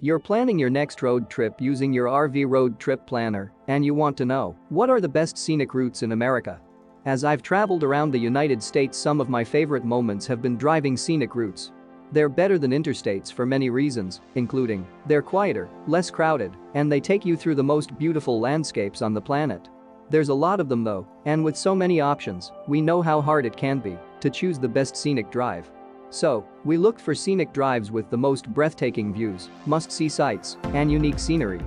You're planning your next road trip using your RV road trip planner, and you want to know, what are the best scenic routes in America? As I've traveled around the United States, some of my favorite moments have been driving scenic routes. They're better than interstates for many reasons, including they're quieter, less crowded, and they take you through the most beautiful landscapes on the planet. There's a lot of them though, and with so many options, we know how hard it can be to choose the best scenic drive. So, we looked for scenic drives with the most breathtaking views, must-see sights, and unique scenery.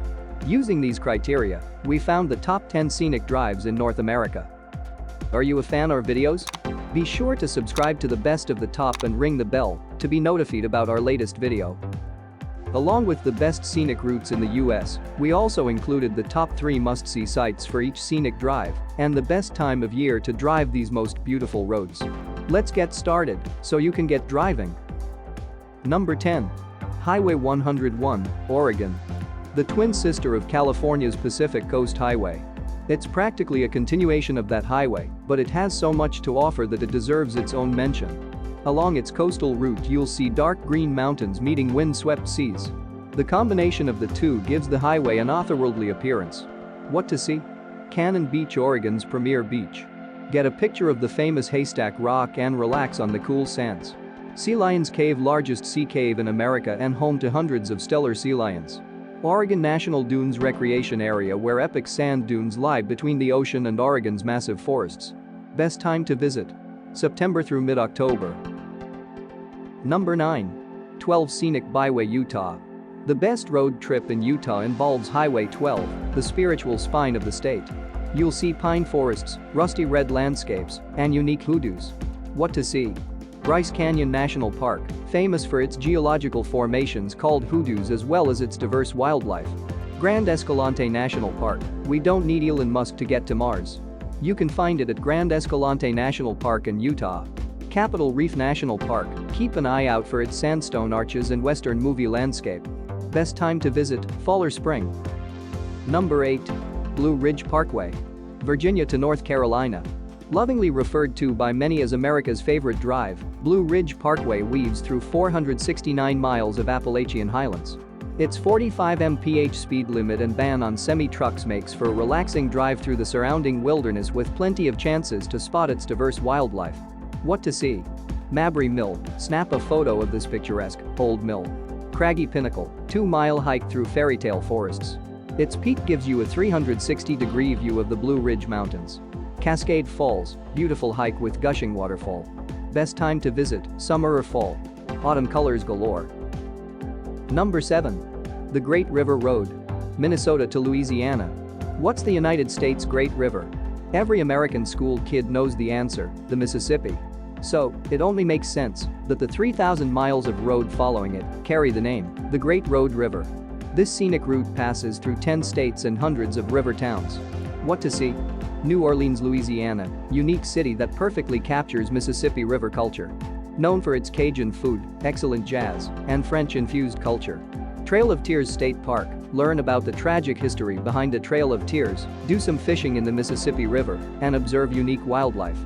Using these criteria, we found the top 10 scenic drives in North America. Are you a fan of our videos? Be sure to subscribe to the best of the top and ring the bell to be notified about our latest video. Along with the best scenic routes in the US, we also included the top 3 must-see sites for each scenic drive and the best time of year to drive these most beautiful roads. Let's get started so you can get driving. Number 10. Highway 101, Oregon. The twin sister of California's Pacific Coast Highway. It's practically a continuation of that highway, but it has so much to offer that it deserves its own mention. Along its coastal route, you'll see dark green mountains meeting wind-swept seas. The combination of the two gives the highway an otherworldly appearance. What to see? Cannon Beach, Oregon's premier beach. Get a picture of the famous Haystack Rock and relax on the cool sands. Sea Lions Cave, largest sea cave in America and home to hundreds of stellar sea lions. Oregon National Dunes Recreation Area, where epic sand dunes lie between the ocean and Oregon's massive forests. Best time to visit? September through mid-October. Number 9. 12 Scenic Byway, Utah. The best road trip in Utah involves Highway 12, the spiritual spine of the state. You'll see pine forests, rusty red landscapes, and unique hoodoos. What to see? Bryce Canyon National Park, famous for its geological formations called hoodoos as well as its diverse wildlife. Grand Escalante National Park, we don't need Elon Musk to get to Mars. You can find it at Grand Escalante National Park in Utah. Capitol Reef National Park, keep an eye out for its sandstone arches and western movie landscape. Best time to visit, fall or spring. Number 8. Blue Ridge Parkway. Virginia to North Carolina. Lovingly referred to by many as America's favorite drive, Blue Ridge Parkway weaves through 469 miles of Appalachian highlands. Its 45 mph speed limit and ban on semi-trucks makes for a relaxing drive through the surrounding wilderness with plenty of chances to spot its diverse wildlife. What to see? Mabry Mill, snap a photo of this picturesque old mill. Craggy Pinnacle, 2-mile hike through fairytale forests. Its peak gives you a 360-degree view of the Blue Ridge Mountains. Cascade Falls, beautiful hike with gushing waterfall. Best time to visit, summer or fall. Autumn colors galore. Number 7. The Great River Road. Minnesota to Louisiana. What's the United States' Great River? Every American school kid knows the answer, the Mississippi. So, it only makes sense that the 3,000 miles of road following it carry the name, the Great Road River. This scenic route passes through 10 states and hundreds of river towns. What to see? New Orleans, Louisiana, unique city that perfectly captures Mississippi River culture. Known for its Cajun food, excellent jazz, and French-infused culture. Trail of Tears State Park, learn about the tragic history behind the Trail of Tears, do some fishing in the Mississippi River, and observe unique wildlife.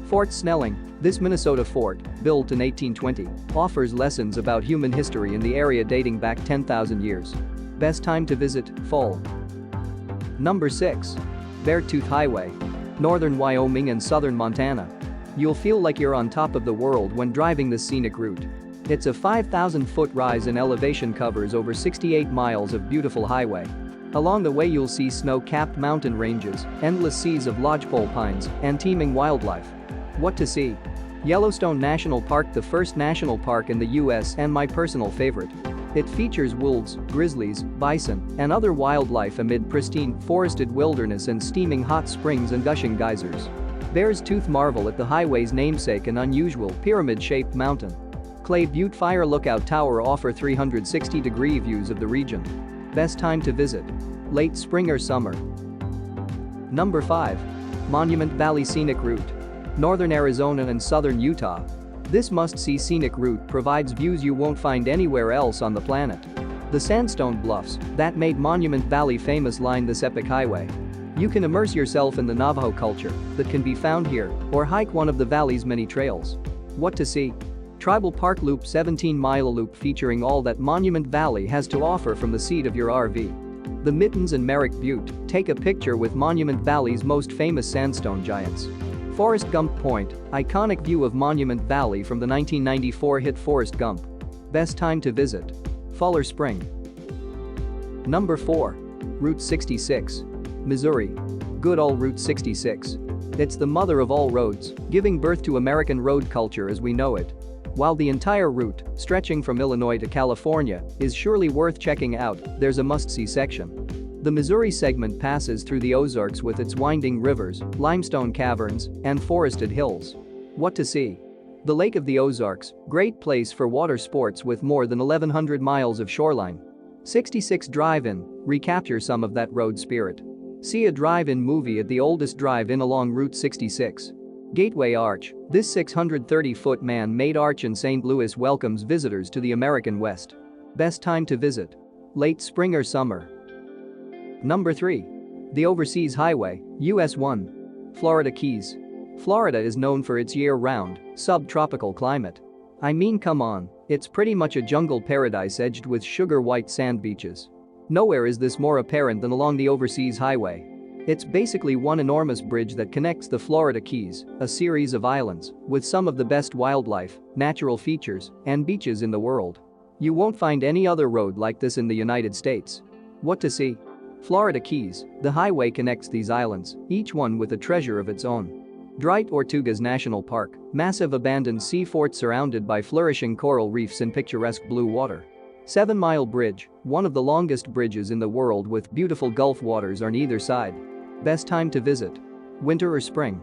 Fort Snelling, this Minnesota fort, built in 1820, offers lessons about human history in the area dating back 10,000 years. Best time to visit, fall. Number 6. BEARTOOTH Highway. Northern Wyoming and southern Montana. You'll feel like you're on top of the world when driving this scenic route. It's a 5,000-foot rise in elevation, covers over 68 miles of beautiful highway. Along the way you'll see snow-capped mountain ranges, endless seas of lodgepole pines, and teeming wildlife. What to see? Yellowstone National Park, the first national park in the US and my personal favorite. It features wolves, grizzlies, bison, and other wildlife amid pristine, forested wilderness and steaming hot springs and gushing geysers. Bear's Tooth, marvel at the highway's namesake, an unusual pyramid-shaped mountain. Clay Butte Fire Lookout Tower offer 360-degree views of the region. Best time to visit? Late spring or summer. Number 5. Monument Valley Scenic Route. Northern Arizona and southern Utah. This must-see scenic route provides views you won't find anywhere else on the planet. The sandstone bluffs that made Monument Valley famous line this epic highway. You can immerse yourself in the Navajo culture that can be found here or hike one of the valley's many trails. What to see? Tribal Park Loop 17-mile loop featuring all that Monument Valley has to offer from the seat of your RV. The Mittens and Merrick Butte, take a picture with Monument Valley's most famous sandstone giants. Forrest Gump Point, iconic view of Monument Valley from the 1994 hit Forrest Gump. Best time to visit? Fall or spring? Number 4. Route 66. Missouri. Good old Route 66. It's the mother of all roads, giving birth to American road culture as we know it. While the entire route, stretching from Illinois to California, is surely worth checking out, there's a must-see section. The Missouri segment passes through the Ozarks with its winding rivers, limestone caverns, and forested hills. What to see? The Lake of the Ozarks, great place for water sports with more than 1,100 miles of shoreline. 66 Drive-In, recapture some of that road spirit. See a drive-in movie at the oldest drive-in along Route 66. Gateway Arch, this 630-foot man-made arch in St. Louis welcomes visitors to the American West. Best time to visit? Late spring or summer? Number 3. The Overseas Highway, US 1. Florida Keys. Florida is known for its year-round, subtropical climate. I mean, come on, it's pretty much a jungle paradise edged with sugar-white sand beaches. Nowhere is this more apparent than along the Overseas Highway. It's basically one enormous bridge that connects the Florida Keys, a series of islands, with some of the best wildlife, natural features, and beaches in the world. You won't find any other road like this in the United States. What to see? Florida Keys, the highway connects these islands, each one with a treasure of its own. Dwight Tortugas National Park, massive abandoned sea fort surrounded by flourishing coral reefs and picturesque blue water. 7 Mile Bridge, one of the longest bridges in the world with beautiful Gulf waters on either side. Best time to visit? Winter or spring?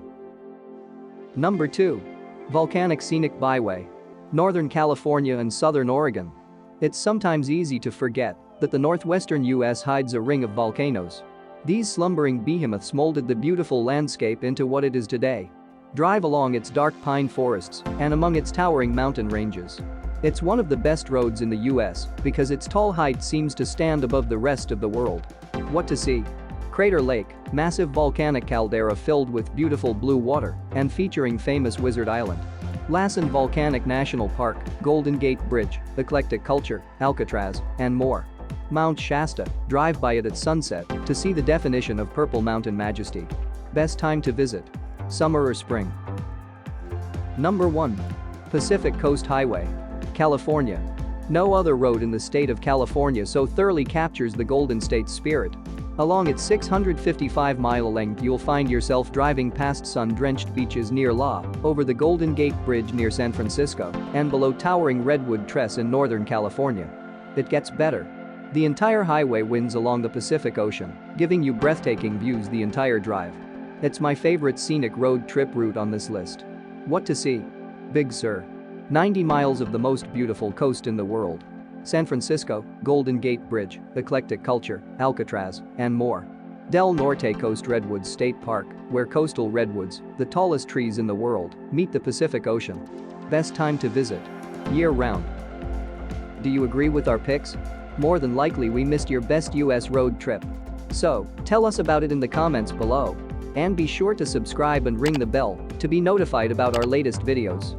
Number 2. Volcanic Scenic Byway. Northern California and Southern Oregon. It's sometimes easy to forget that the northwestern US hides a ring of volcanoes. These slumbering behemoths molded the beautiful landscape into what it is today. Drive along its dark pine forests and among its towering mountain ranges. It's one of the best roads in the US because its tall height seems to stand above the rest of the world. What to see? Crater Lake, massive volcanic caldera filled with beautiful blue water and featuring famous Wizard Island. Lassen Volcanic National Park, Golden Gate Bridge, eclectic culture, Alcatraz, and more. Mount Shasta, drive by it at sunset to see the definition of purple mountain majesty. Best time to visit? Summer or spring? Number 1. Pacific Coast Highway. California. No other road in the state of California so thoroughly captures the Golden State spirit. Along its 655-mile length you'll find yourself driving past sun-drenched beaches near La, over the Golden Gate Bridge near San Francisco, and below towering Redwood Tress in Northern California. It gets better. The entire highway winds along the Pacific Ocean, giving you breathtaking views the entire drive. It's my favorite scenic road trip route on this list. What to see? Big Sur. 90 miles of the most beautiful coast in the world. San Francisco, Golden Gate Bridge, eclectic culture, Alcatraz, and more. Del Norte Coast Redwoods State Park, where coastal redwoods, the tallest trees in the world, meet the Pacific Ocean. Best time to visit? Year-round. Do you agree with our picks? More than likely we missed your best US road trip. So, tell us about it in the comments below. And be sure to subscribe and ring the bell to be notified about our latest videos.